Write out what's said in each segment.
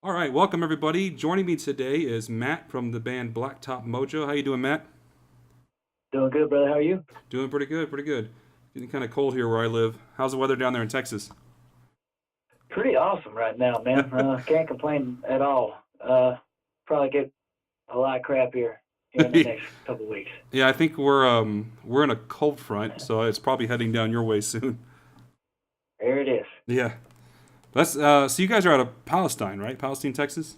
All right, welcome everybody. Joining me today is Matt from the band Blacktop Mojo. How you doing, Matt? Doing good, brother. How are you? Doing pretty good, pretty good. Getting kind of cold here where I live. How's the weather down there in Texas? Pretty awesome right now, man. Can't complain at all. Probably get a lot crappier here in the next couple of weeks. Yeah, I think we're in a cold front, so it's probably heading down your way soon. There it is. Yeah. Let's so you guys are out of Palestine, right? Palestine, Texas?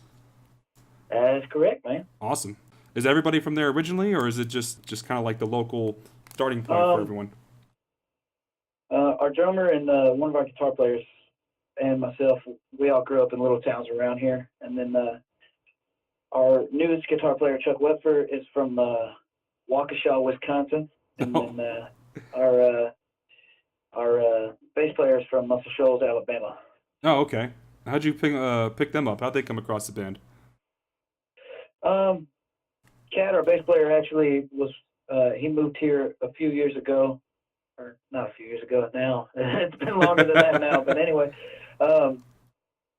That is correct, man. Awesome. Is everybody from there originally, or is it just kind of like the local starting point for Um, everyone? our drummer and one of our guitar players and myself, we all grew up in little towns around here. And then our newest guitar player, Chuck Wepfer, is from Waukesha, Wisconsin. And Oh, then our bass player is from Muscle Shoals, Alabama. oh, okay. How'd you pick them up? How'd they come across the band? Um, Cat, our bass player, actually was he moved here a few years ago, or not a few years ago now. It's been longer than that now. But anyway, um,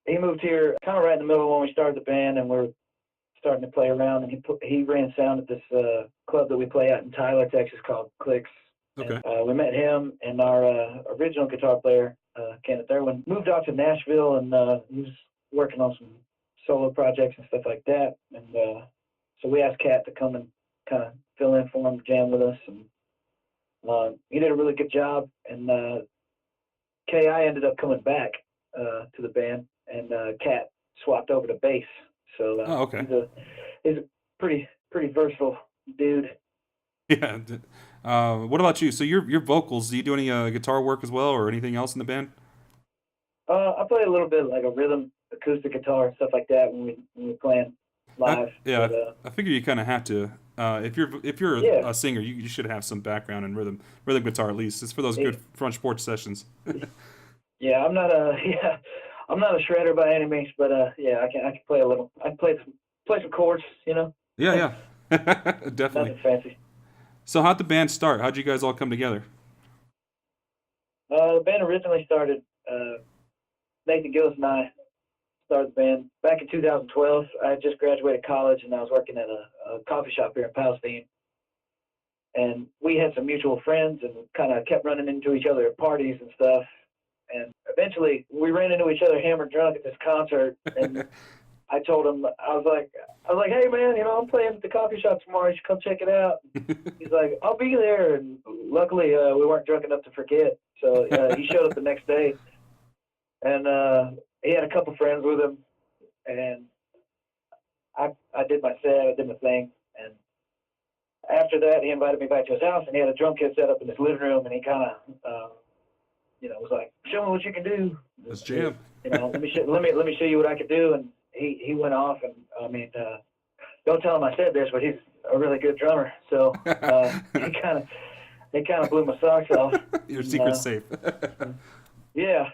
he moved here kind of right in the middle when we started the band, and we're starting to play around. And he ran sound at this club that we play at in Tyler, Texas, called Clicks. And Okay. we met him, and our original guitar player, Kenneth Irwin, moved out to Nashville, and he was working on some solo projects and stuff like that. And so we asked Kat to come and kind of fill in for him, jam with us, and he did a really good job. And Ki ended up coming back to the band, and Kat swapped over to bass. So Oh, okay. he's a pretty versatile dude. Yeah. What about you? So your vocals, do you do any guitar work as well or anything else in the band? I play a little bit like a rhythm, acoustic guitar, and stuff like that when we're playing live. Yeah, But I figure you kind of have to. If you're yeah, a singer, you should have some background in rhythm guitar at least. It's for those good it, front porch sessions. yeah, I'm not a yeah, I'm not a shredder by any means, but yeah, I can play a little. I can play some chords, Yeah, yeah, definitely. nothing fancy. So how'd the band start? How'd you guys all come together? The band originally started. Nathan Gillis and I started the band back in 2012. I had just graduated college, and I was working at a coffee shop here in Palestine. And we had some mutual friends, and kind of kept running into each other at parties and stuff. And eventually, we ran into each other hammered drunk at this concert, and I told him, I was like, hey man, I'm playing at the coffee shop tomorrow. You should come check it out. He's like, I'll be there. And luckily, we weren't drunk enough to forget. So he showed up the next day, and he had a couple friends with him. And I did my set, I did my thing, and after that, he invited me back to his house, and he had a drum kit set up in his living room, and he kind of, was like, "Show me what you can do." Let's jam. Let me show you what I can do. And he went off, and I mean, don't tell him I said this, but he's a really good drummer. So he kind of blew my socks off. Your And, secret's safe. yeah,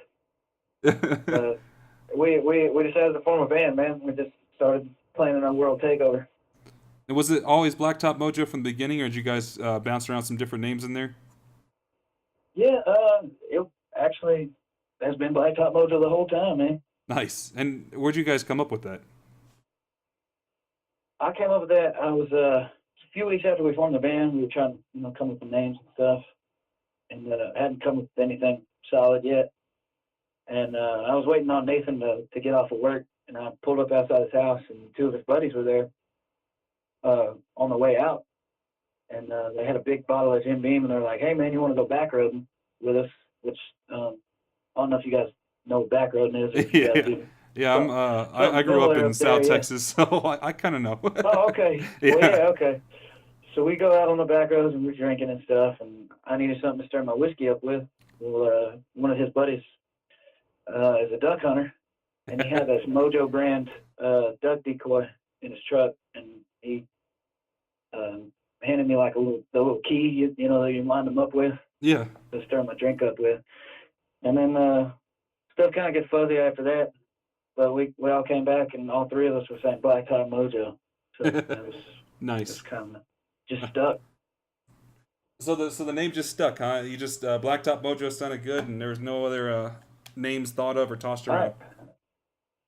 uh, we decided to form a band, man. We just started playing in our World Takeover. And was it always Blacktop Mojo from the beginning, or did you guys bounce around some different names in there? Yeah, it actually has been Blacktop Mojo the whole time, man. Nice. And where'd you guys come up with that? I came up with that. I was a few weeks after we formed the band. We were trying to, come up with names and stuff, and hadn't come up with anything solid yet. And I was waiting on Nathan to get off of work, and I pulled up outside his house, and two of his buddies were there on the way out, and they had a big bottle of Jim Beam, and they're like, "Hey man, you want to go back roading with us?" Which I don't know if you guys know what back roading is, or if you guys Yeah. do. Yeah, I Something grew up similar in up there, South yeah. Texas, so I kind of know. Oh, okay. Well, Yeah. yeah, okay. So we go out on the back roads and we're drinking and stuff, and I needed something to stir my whiskey up with. Well, one of his buddies is a duck hunter, and he had this Mojo brand duck decoy in his truck, and he handed me like the little key, that you line them up with Yeah. to stir my drink up with. And then stuff kind of gets fuzzy after that, but we all came back, and all three of us were saying Blacktop Mojo, so it was Nice. kind of just stuck. So the name just stuck, huh? You just Blacktop Mojo sounded good, and there was no other names thought of or tossed All around. right.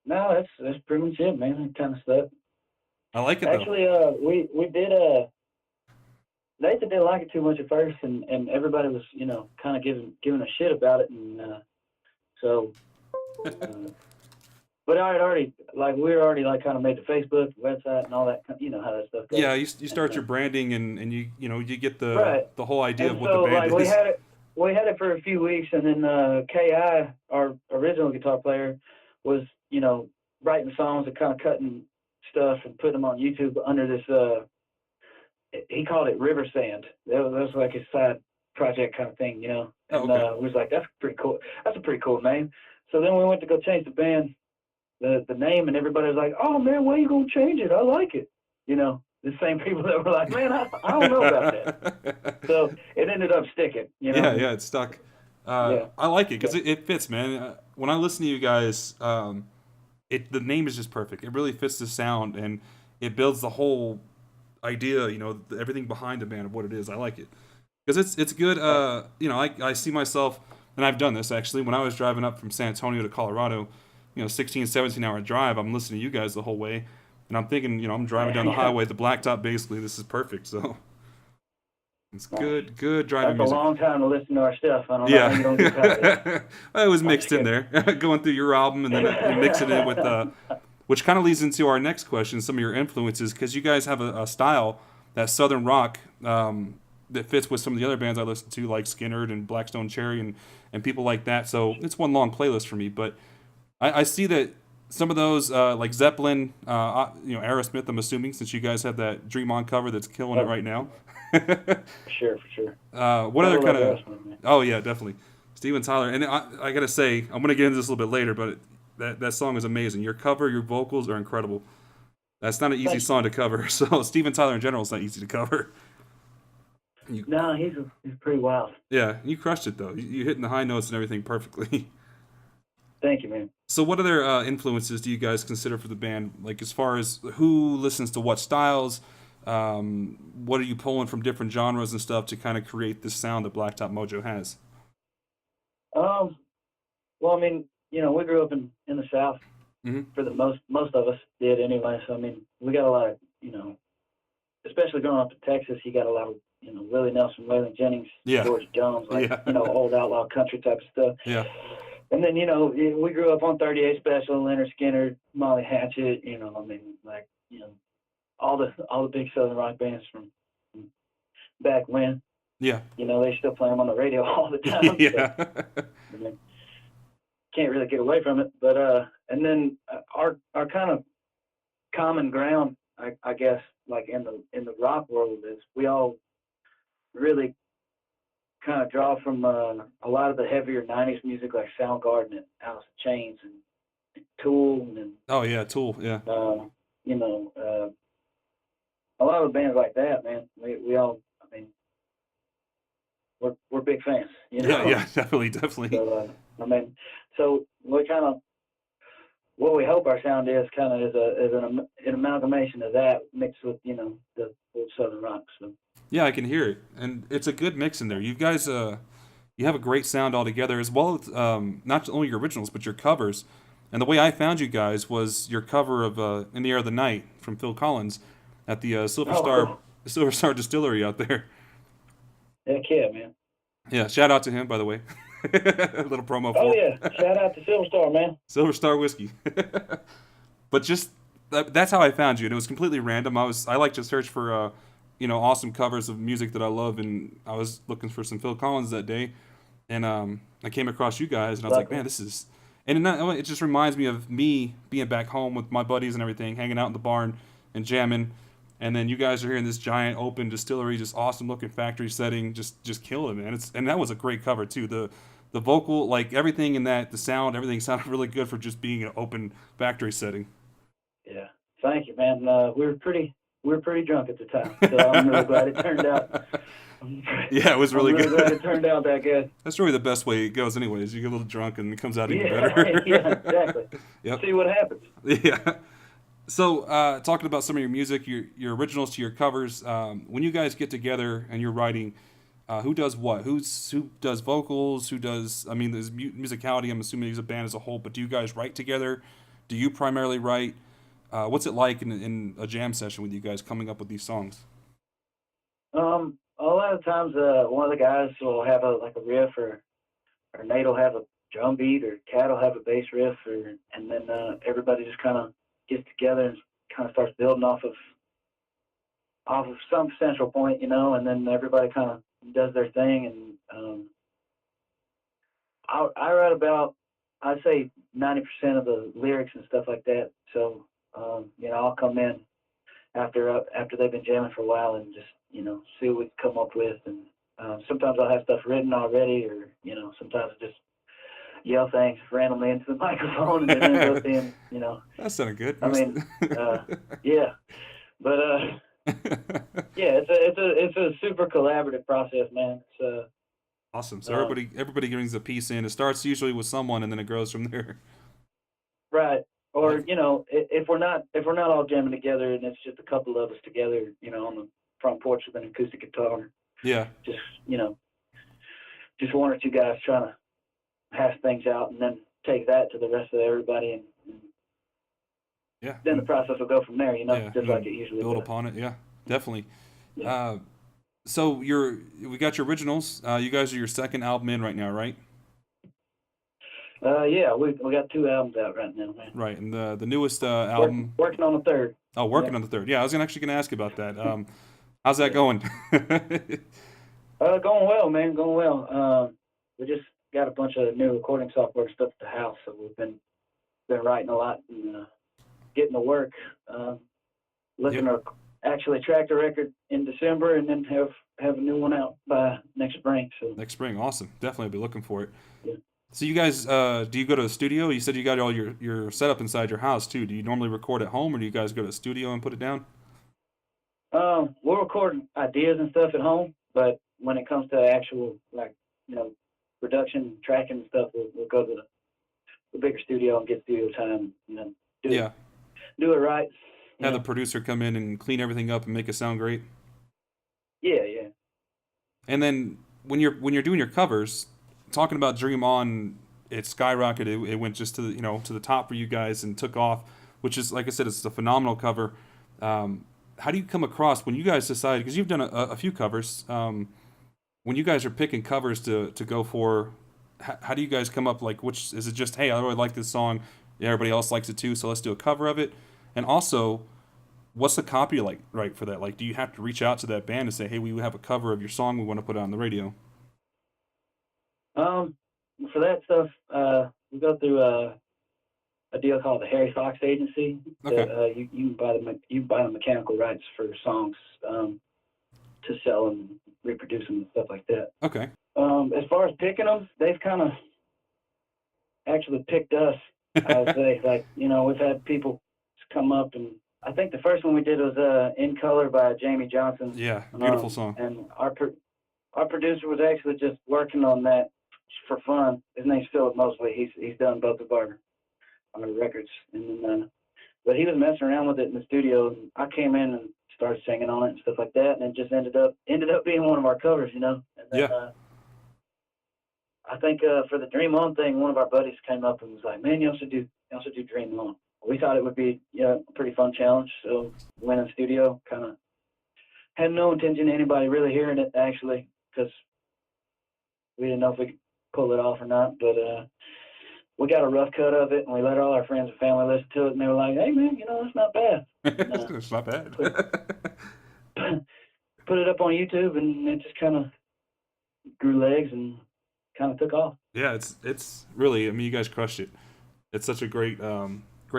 no, that's pretty much it, man. That kind of stuff. I like it though. Actually, we did Nathan didn't like it too much at first, and everybody was kind of giving a shit about it, and so. But I had already we were already kind of made the Facebook the website and all that. You know how that stuff goes. Yeah, you And, start your branding and you get right. the whole idea And of what so the band we is. had it for a few weeks, and then Ki, our original guitar player, was writing songs and kind of cutting stuff and putting them on YouTube under this. He called it River Sand. That was like his side project kind of thing, Oh, And okay. we was like, that's pretty cool. That's a pretty cool name. So then we went to go change the band, the name, and everybody was like, "Oh man, why are you gonna change it? I like it." The same people that were like, "Man, I don't know about that." So it ended up sticking. Yeah, yeah, it's stuck. Yeah. I like it because Yeah. it fits, man. When I listen to you guys, the name is just perfect. It really fits the sound and it builds the whole idea. Everything behind the band of what it is. I like it because it's good. Thanks. I see myself, and I've done this actually when I was driving up from San Antonio to Colorado. 16, 17-hour drive. I'm listening to you guys the whole way, and I'm thinking, I'm driving down the Yeah. highway, the blacktop. Basically, this is perfect. So it's Nice. good driving That's a music. long time to listen to our stuff. I don't know how you don't get tired of it. Yeah, it was mixed in there, going through your album and then mixing it with, which kind of leads into our next question, some of your influences, because you guys have a style, that southern rock, that fits with some of the other bands I listen to, like Skinnerd and Blackstone Cherry and people like that. So it's one long playlist for me, but I see that some of those, like Zeppelin, Aerosmith, I'm assuming, since you guys have that Dream On cover that's killing it right now. For sure. What other kind of? Aerosmith, man. Oh yeah, definitely. Steven Tyler, and I gotta say, I'm gonna get into this a little bit later, but that song is amazing. Your cover, your vocals are incredible. That's not an easy Thank song to cover. So Steven Tyler in general is not easy to cover. No, he's pretty wild. Yeah, you crushed it though. You hitting the high notes and everything perfectly. Thank you, man. So what other influences do you guys consider for the band? Like as far as who listens to what styles, what are you pulling from different genres and stuff to kind of create this sound that Blacktop Mojo has? Well, I mean, we grew up in the South. Hmm. For the most of us did anyway. So I mean, we got a lot of especially growing up in Texas, you got a lot of Willie Nelson, Waylon Jennings, Yeah. George Jones, Yeah. old outlaw country type of stuff. Yeah. And then we grew up on 38 Special, Leonard Skinner, Molly Hatchet. All the big Southern rock bands from back when. Yeah. They still play them on the radio all the time. Yeah. So, I mean, can't really get away from it. But and then our kind of common ground, I guess, like in the rock world, is we all really kind of draw from a lot of the heavier '90s music, like Soundgarden and Alice in Chains and Tool and Oh yeah, Tool. Yeah. A lot of bands like that, man. We all, I mean, we're big fans, Yeah. Definitely. So I mean, so we kind of what we hope our sound is kind of is an amalgamation of that mixed with the old Southern rock. So Yeah, I can hear it, and it's a good mix in there. You guys, you have a great sound altogether, as well as not only your originals but your covers. And the way I found you guys was your cover of "In the Air of the Night" from Phil Collins at the cool. Silver Star Distillery out there. Heck yeah, man. Yeah, shout out to him, by the way. A little promo for Oh yeah, shout out to Silver Star, man. Silver Star whiskey. But just that's how I found you, and it was completely random. I like to search for awesome covers of music that I love, and I was looking for some Phil Collins that day, and I came across you guys, and I was like, man, this is, and it just reminds me of me being back home with my buddies and everything, hanging out in the barn and jamming. And then you guys are here in this giant open distillery, just awesome looking factory setting, just killing it, man. And that was a great cover too. The vocal, like everything in that, the sound, everything sounded really good for just being an open factory setting. Yeah, thank you, man. We were pretty drunk at the time, so I'm really glad it turned out. Yeah, it was really I'm good. Glad it turned out that good. That's really the best way it goes, anyways. You get a little drunk and it comes out even Yeah, better. yeah, exactly. Yep. See what happens. Yeah. So, talking about some of your music, your originals to your covers, when you guys get together and you're writing, who does what? Who does vocals? Who does? I mean, there's musicality. I'm assuming there's a band as a whole, but do you guys write together? Do you primarily write? What's it like in a jam session with you guys coming up with these songs? A lot of times, one of the guys will have a riff, or Nate will have a drum beat, or Cat will have a bass riff, and then everybody just kind of gets together and kind of starts building off of some central point, and then everybody kind of does their thing. And I write about, I'd say 90% of the lyrics and stuff like that. So I'll come in after they've been jamming for a while and just see what we can come up with. And sometimes I'll have stuff written already, or sometimes I just yell things randomly into the microphone, and it ends up being That sounded good. I mean, yeah, but yeah, it's a super collaborative process, man. It's Awesome. So everybody brings a piece in. It starts usually with someone, and then it grows from there. right. Or Like, if we're not all jamming together, and it's just a couple of us together, on the front porch with an acoustic guitar, yeah, just just one or two guys trying to hash things out, and then take that to the rest of everybody, and yeah, then the process will go from there, yeah, just and like then it usually build does. upon it. Yeah, definitely. Yeah. So we got your originals. You guys are your second album in right now, right? Yeah, we got 2 albums out right now, man. Right, and the newest Working album. working on the third. Oh, Yeah. working on the third. Yeah, I was actually gonna ask you about that. How's that Yeah. going? Going well, man. Going well. We just got a bunch of new recording software stuff at the house, so we've been writing a lot and getting to work. Yep. Looking to actually track the record in December, and then have a new one out by next spring. So Next spring, awesome. Definitely be looking for it. yeah. So you guys, do you go to a studio? You said you got all your setup inside your house too. Do you normally record at home, or do you guys go to a studio and put it down? We'll record ideas and stuff at home, but when it comes to actual, like, production, tracking and stuff, we'll go to the bigger studio and get studio time. Do Yeah. do it right. Have the producer come in and clean everything up and make it sound great. Yeah, yeah. And then when you're doing your covers, talking about Dream On, it skyrocketed. It went just to to the top for you guys and took off, which is, like I said, it's a phenomenal cover. How do you come across when you guys decide? Because you've done a few covers. When you guys are picking covers to go for, how do you guys come up? Like, which is it? Just, hey, I really like this song. Yeah, everybody else likes it too, so let's do a cover of it. And also, what's the copyright right for that? Like, do you have to reach out to that band and say, hey, we have a cover of your song, we want to put it on the radio? Um, for that stuff, we go through a deal called the Harry Fox Agency. Okay. That you can buy the mechanical rights for songs, to sell and reproduce them and stuff like that. Okay. As far as picking them, they've kind of actually picked us. I would say, like, we've had people come up, and I think the first one we did was "In Color" by Jamie Johnson. Yeah, beautiful song. And our producer was actually just working on that for fun. His name's Philip Mosley. He's done both of our records, and then but he was messing around with it in the studio, and I came in and started singing on it and stuff like that, and it just ended up being one of our covers, And then, Yeah. I think for the Dream On thing, one of our buddies came up and was like, "Man, you should do Dream On." We thought it would be a pretty fun challenge, so we went in the studio. Kind of had no intention of anybody really hearing it, actually, because we didn't know if we could pull it off or not. But we got a rough cut of it, and we let all our friends and family listen to it, and they were like, "Hey, man, that's not bad." And, It's not bad. put it up on YouTube, and it just kind of grew legs and kind of took off. Yeah, it's really. I mean, you guys crushed it. It's such a great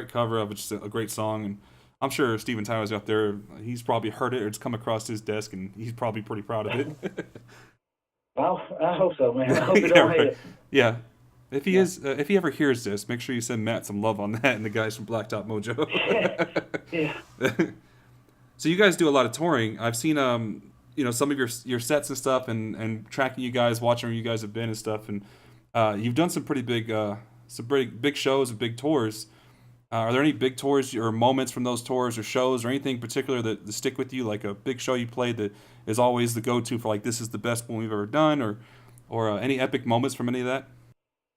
cover of it. Just a great song, and I'm sure Steven Tyler's out there. He's probably heard it or it's come across his desk, and he's probably pretty proud of it. Well, I hope so, man. I hope he Yeah, don't hate right. it. Yeah. If he Yeah. is, if he ever hears this, make sure you send Matt some love on that and the guys from Blacktop Mojo. Yeah. So you guys do a lot of touring. I've seen some of your sets and stuff, and tracking you guys, watching where you guys have been and stuff, and you've done some pretty big shows and big tours. Are there any big tours or moments from those tours or shows or anything particular that stick with you, like a big show you played that is always the go-to for, like, this is the best one we've ever done, or any epic moments from any of that?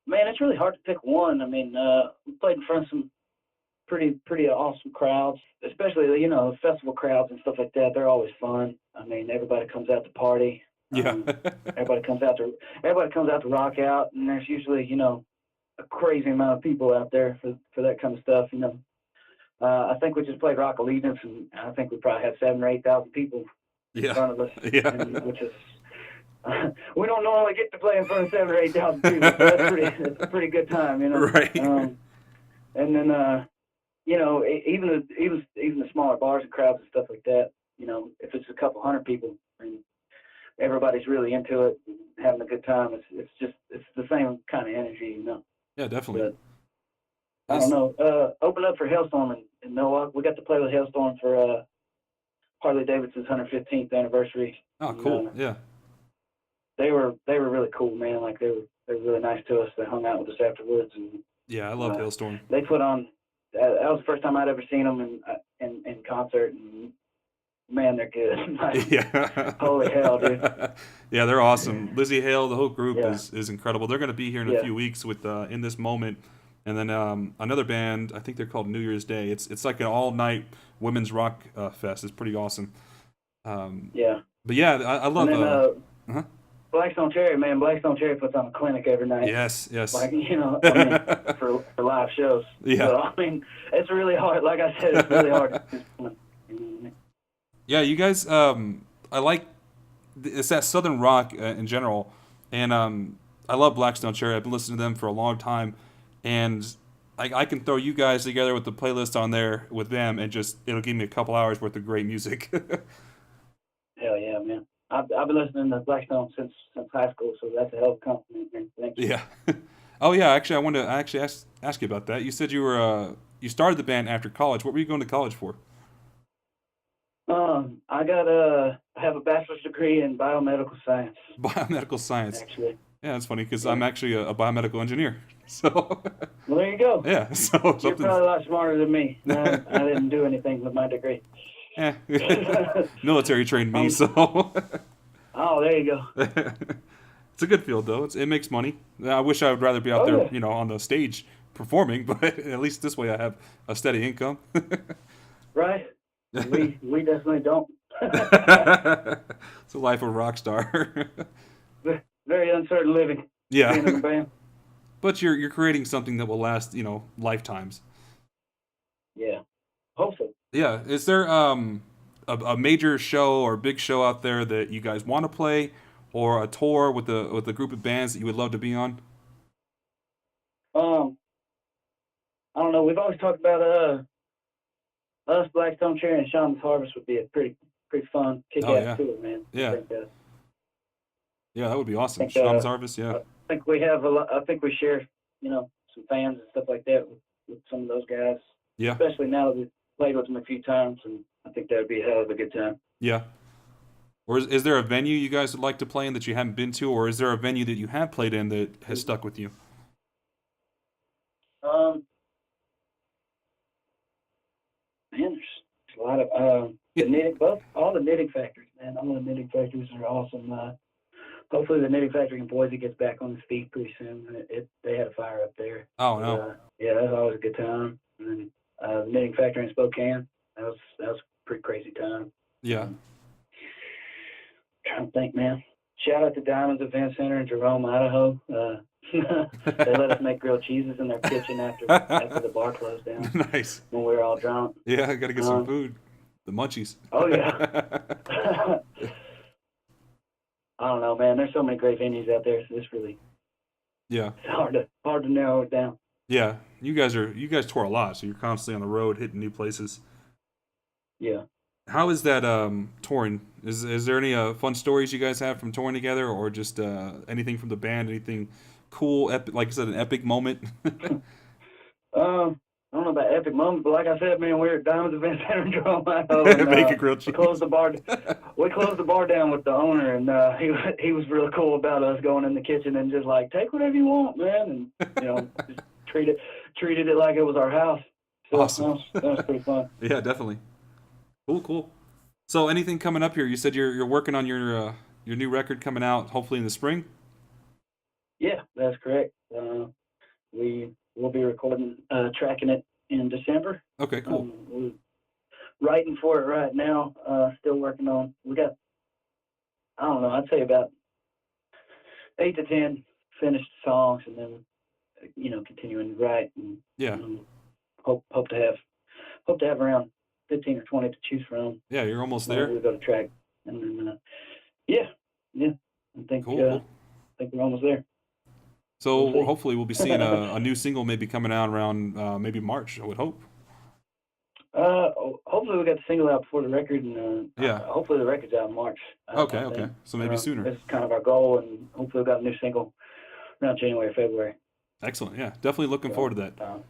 Man, it's really hard to pick one. I mean, we played in front of some pretty awesome crowds, especially festival crowds and stuff like that. They're always fun. I mean, everybody comes out to party. Yeah. Everybody comes out to rock out, and there's usually a crazy amount of people out there for that kind of stuff. I think we just played Rock Allegiance, and I think we probably had 7,000 or 8,000 people in Yeah. front of us, Yeah. which is we don't normally get to play in front of 7,000 or 8,000 people, so that's a pretty good time, Right. And then even the smaller bars and crowds and stuff like that, if it's a couple hundred people and everybody's really into it and having a good time, it's the same kind of energy. Yeah, definitely. But I don't know. Open up for Hailstorm in Milwaukee. We got to play with Hailstorm for Harley Davidson's 115th anniversary. Oh, cool. Yeah. They were really cool, man. Like they were really nice to us. They hung out with us afterwards, and Yeah, I love Hailstorm. they put on. That was the first time I'd ever seen them in concert, and man, they're good. Like, Yeah. holy hell, dude. Yeah, they're awesome. Lizzie Hale, the whole group Yeah. is incredible. They're going to be here in a few weeks with In This Moment, and then another band. I think they're called New Year's Day. It's like an all night women's rock fest. It's pretty awesome. Yeah. But yeah, I love. And then, Blackstone Cherry, man. Blackstone Cherry puts on a clinic every night. Yes. Like, for live shows. Yeah. So, I mean, it's really hard. Like I said, it's really hard. Yeah, you guys. I like it's that southern rock in general, and I love Blackstone Cherry. I've been listening to them for a long time, and I can throw you guys together with the playlist on there with them, and just it'll give me a couple hours worth of great music. Hell yeah, man. I've been listening to Blackstone since high school, so that's a hell of a compliment, man. Thank you. Yeah. Oh yeah, actually, I wanted to ask you about that. You said you were you started the band after college. What were you going to college for? I have a bachelor's degree in biomedical science. Biomedical science. Actually. Yeah, that's funny because I'm actually a biomedical engineer. So. Well, there you go. Yeah. So you're probably a lot smarter than me. I didn't do anything with my degree. Yeah. Military trained me, so. Oh, there you go. It's a good field though. It makes money. I wish I would rather be out there, on the stage performing, but at least this way I have a steady income. Right. We definitely don't. It's a life of a rock star. Very uncertain living. Yeah. Being in the band. But you're creating something that will last, lifetimes. Yeah. Hopefully. Yeah. Is there a major show or big show out there that you guys want to play, or a tour with a group of bands that you would love to be on? I don't know. We've always talked about us, Blackstone Cherry, and Shaman's Harvest would be a pretty fun kick-ass tour, man. Yeah. Yeah, that would be awesome. Shaman's Harvest, yeah. I think we have I think we share, some fans and stuff like that with some of those guys. Yeah. Especially now that we've played with them a few times, and I think that would be a hell of a good time. Yeah. Or is there a venue you guys would like to play in that you haven't been to, or is there a venue that you have played in that has stuck with you? Man, there's a lot of all the knitting factories, man. All the knitting factories are awesome. Hopefully the knitting factory in Boise gets back on its feet pretty soon. They had a fire up there. Oh no. Yeah, that was always a good time. And then the knitting factory in Spokane, that was a pretty crazy time. Yeah. Trying to think, man. Shout out to Diamonds Event Center in Jerome, Idaho. They let us make grilled cheeses in their kitchen after the bar closed down. Nice. When we were all drunk. Yeah, I gotta get some food. The munchies. Oh yeah. I don't know, man. There's so many great venues out there. So it's really it's hard to narrow it down. Yeah, you guys tour a lot, so you're constantly on the road, hitting new places. Yeah. How is that touring? Is there any fun stories you guys have from touring together, or just anything from the band? Anything cool? Like I said, an epic moment. I don't know about epic moment, but like I said, man, we were at Diamonds Event Center in Jerome, Idaho. Making grilled cheese. We closed the bar down with the owner, and he was really cool about us going in the kitchen and just like, take whatever you want, man, and just treated it like it was our house. So awesome. That was pretty fun. Yeah, definitely. Cool. So anything coming up here? You said you're working on your new record coming out, hopefully in the spring. Yeah, that's correct. We'll be recording, tracking it in December. Okay, cool. We're writing for it right now. Still working on. We got, I don't know, I'd say about 8 to 10 finished songs, and then continuing to write, and Yeah. hope to have around 15 or 20 to choose from. Yeah, you're almost there. We go to track, and then yeah. I think Cool. I think we're almost there. So We'll see. hopefully we'll be seeing a new single maybe coming out around maybe March, I would hope. Hopefully we got the single out before the record, and Yeah. hopefully the record's out in March. Okay, I okay. think. So maybe sooner. This is kind of our goal, and hopefully we got a new single around January or February. Excellent. Yeah, definitely looking forward to that.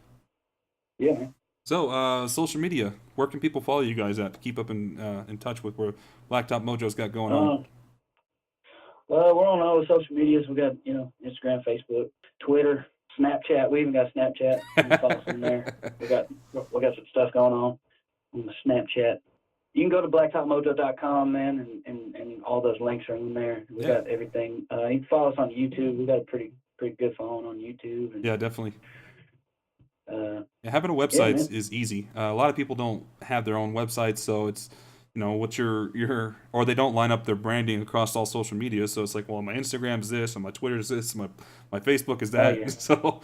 Yeah, man. So, social media, where can people follow you guys at to keep up in touch with where Blacktop Mojo's got going on? We're on all the social medias. We got, Instagram, Facebook, Twitter, Snapchat. We even got Snapchat. You can follow us in there. We got some stuff going on the Snapchat. You can go to blacktopmojo.com, man, and all those links are in there. We got everything. You can follow us on YouTube. We got a pretty good following on YouTube. And, yeah, definitely. Having a website is easy. A lot of people don't have their own websites, so it's what your or they don't line up their branding across all social media. So it's like, well, my Instagram is this, and my Twitter is this, my Facebook is that. Yeah. So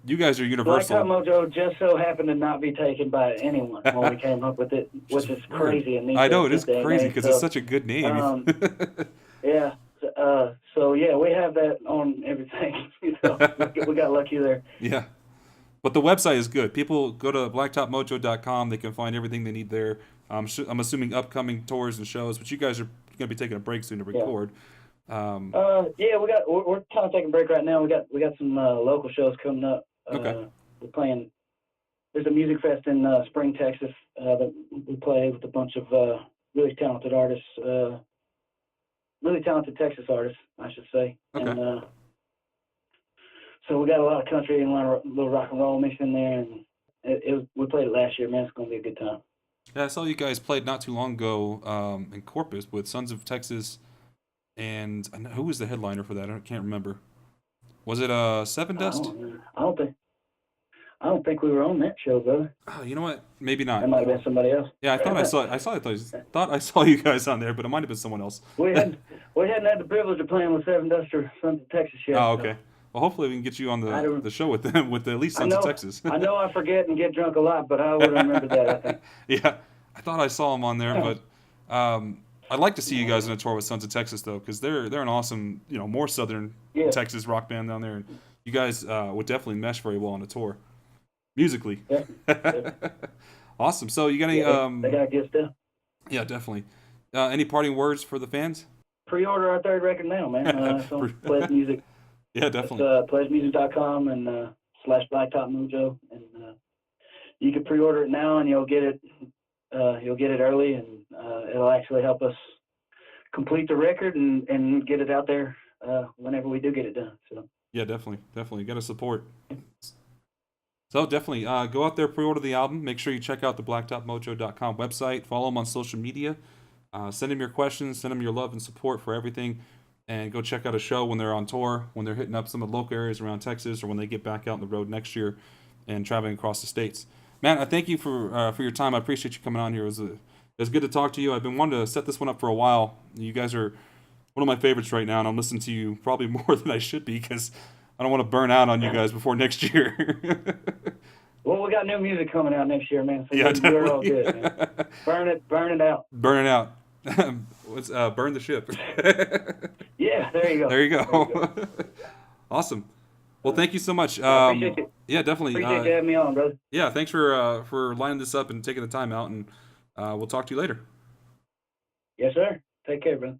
you guys are universal. Blacktop Mojo just so happened to not be taken by anyone when we came up with it, which is crazy. I know it is crazy because it's such a good name. Yeah. So yeah, we have that on everything. We got lucky there. Yeah. But the website is good. People go to blacktopmojo.com. They can find everything they need there. I'm assuming upcoming tours and shows, but you guys are going to be taking a break soon to record. Yeah, we're kind of taking a break right now. We got some local shows coming up. Okay. We're playing. There's a music fest in Spring, Texas that we play with a bunch of really talented artists. Really talented Texas artists, I should say. Okay. And, so we got a lot of country and a little rock and roll mixed in there, and we played it last year, man. It's going to be a good time. Yeah, I saw you guys played not too long ago in Corpus with Sons of Texas, and who was the headliner for that? I can't remember. Was it Seven Dust? I don't think we were on that show, brother. Oh, you know what? Maybe not. That might have been somebody else. Yeah, I thought I saw you guys on there, but it might have been someone else. We hadn't had the privilege of playing with Seven Dust or Sons of Texas yet. Oh, okay. Well, hopefully we can get you on the show with them, with at least Sons of Texas. I know I forget and get drunk a lot, but I would remember that, I think. Yeah, I thought I saw them on there, but I'd like to see you guys on a tour with Sons of Texas, though, because they're an awesome, more southern Texas rock band down there, and you guys would definitely mesh very well on a tour, musically. Yeah. Awesome. So you got any? They got good stuff. Yeah, definitely. Any parting words for the fans? Pre-order our third record now, man. It's on Pledge Music. Yeah, definitely. It's pledgemusic.com and /Blacktop Mojo, and you can pre-order it now, and you'll get it early, and it'll actually help us complete the record and get it out there whenever we do get it done. So yeah, definitely got to support. So definitely go out there, pre-order the album. Make sure you check out the blacktopmojo.com website. Follow them on social media. Send them your questions. Send them your love and support for everything. And go check out a show when they're on tour, when they're hitting up some of the local areas around Texas, or when they get back out on the road next year and traveling across the states. Man, I thank you for your time. I appreciate you coming on here. It was good to talk to you. I've been wanting to set this one up for a while. You guys are one of my favorites right now, and I'm listening to you probably more than I should be because I don't want to burn out on you guys before next year. Well, we got new music coming out next year, man. So yeah, we're all good, man. Burn it out. Burn it out. Let's burn the ship. Yeah, there you go. There you go. Awesome. Well, thank you so much. Appreciate it. Yeah, definitely. Appreciate you having me on, brother. Yeah, thanks for lining this up and taking the time out, and we'll talk to you later. Yes, sir. Take care, brother.